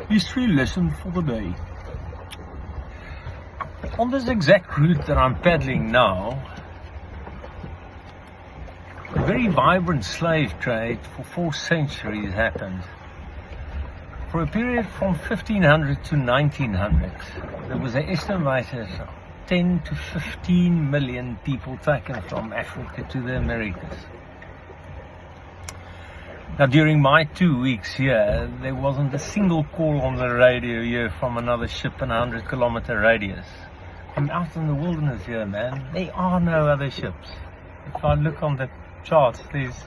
History lesson for the day. On this exact route that I'm paddling now, a very vibrant slave trade for 4 centuries happened. For a period from 1500 to 1900, there was an estimated 10 to 15 million people taken from Africa to the Americas. Now, during my 2 weeks here, there wasn't a single call on the radio here from another ship in a 100-kilometer radius. I'm out in the wilderness here, man. There are no other ships. If I look on the charts, there's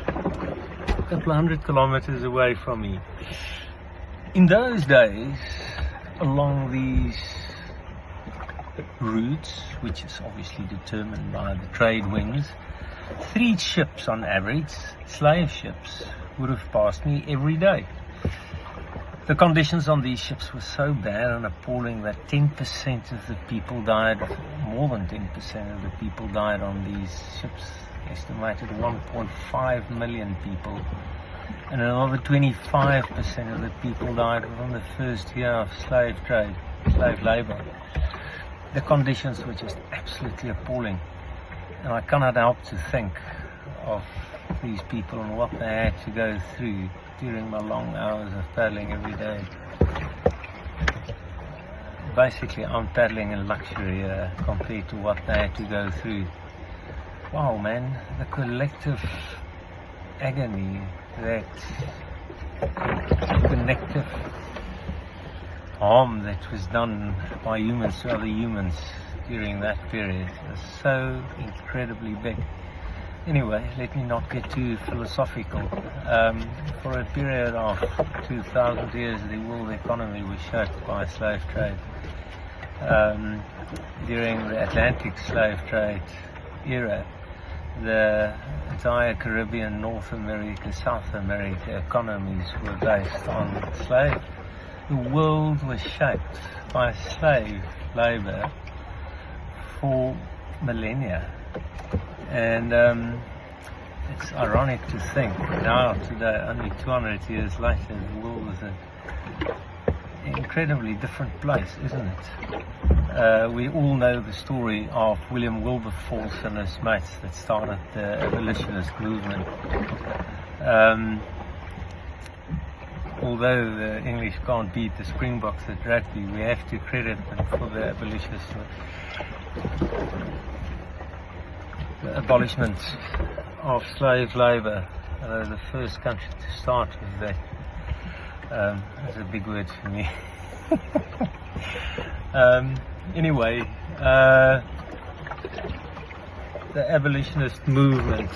a couple of 100 kilometers away from me. In those days, along these routes, which is obviously determined by the trade winds, 3 ships on average, slave ships, would have passed me every day. The conditions on these ships were so bad and appalling that 10% of the people died, more than 10% of the people died on these ships, estimated 1.5 million people, and another 25% of the people died within the first year of slave trade, slave labor. The conditions were just absolutely appalling. And I cannot help to think of these people and what they had to go through during my long hours of paddling every day. Basically, I'm paddling in luxury compared to what they had to go through. Wow, man, the collective agony, that collective harm that was done by humans to other humans during that period was so incredibly big. Anyway, let me not get too philosophical. For a period of 2,000 years, the world economy was shaped by slave trade. During the Atlantic slave trade era, the entire Caribbean, North America, South America economies were based on slave. The world was shaped by slave labor for millennia, and it's ironic to think now, today, only 200 years later, the world is an incredibly different place, isn't it? We all know the story of William Wilberforce and his mates that started the abolitionist movement. Although the English can't beat the Springboks at rugby, we have to credit them for the abolishment of slave labor. The first country to start with that. That's a big word for me. Anyway, the abolitionist movement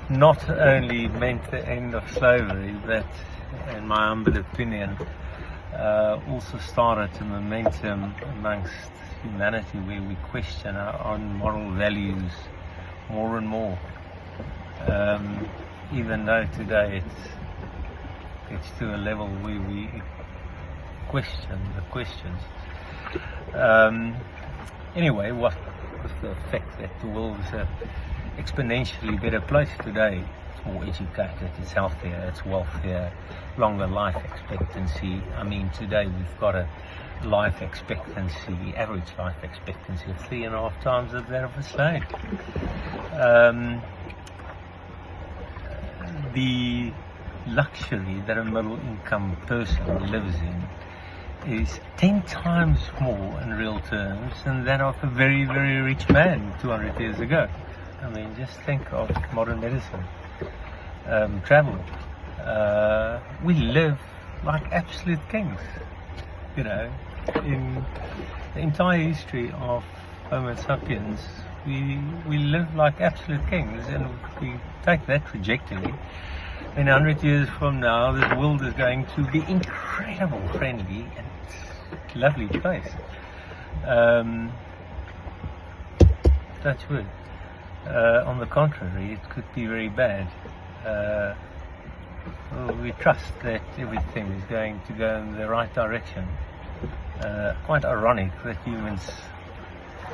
not only meant the end of slavery, but, in my humble opinion, also started a momentum amongst humanity where we question our own moral values more and more. Even though today it's to a level where we question the questions. Anyway, what was the effect that the world is an exponentially better place today? It's more educated, it's healthier, it's wealthier, longer life expectancy. I mean, today we've got a life expectancy, average life expectancy of 3.5 times that of a slave. The luxury that a middle income person lives in is 10 times more in real terms than that of a very, very rich man 200 years ago. I mean, just think of modern medicine, travel. We live like absolute kings, you know. In the entire history of Homo sapiens, we live like absolute kings, and if we take that trajectory, in 100 years from now, this world is going to be incredible friendly and lovely place. Touch wood. On the contrary, it could be very bad. We trust that everything is going to go in the right direction. Quite ironic that humans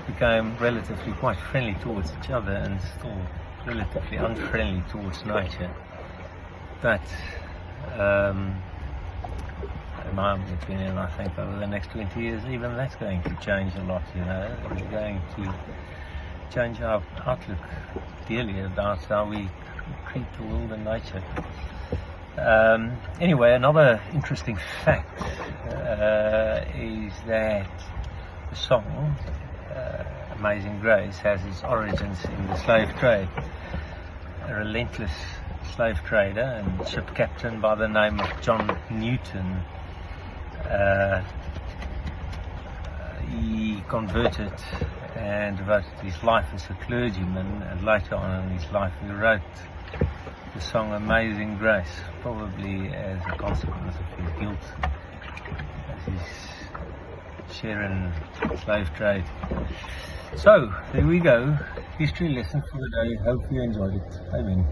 became relatively quite friendly towards each other and still relatively unfriendly towards nature. But my opinion, I think over the next 20 years, even that's going to change a lot, you know. It's going to change our outlook dearly about how we treat the world and nature. Anyway, another interesting fact is that the song Amazing Grace has its origins in the slave trade. A relentless slave trader and ship captain by the name of John Newton. He converted and devoted his life as a clergyman, and later on in his life he wrote the song Amazing Grace, probably as a consequence of his guilt as he's sharing slave trade. So there we go, history lesson for the day. Hope you enjoyed it. Amen.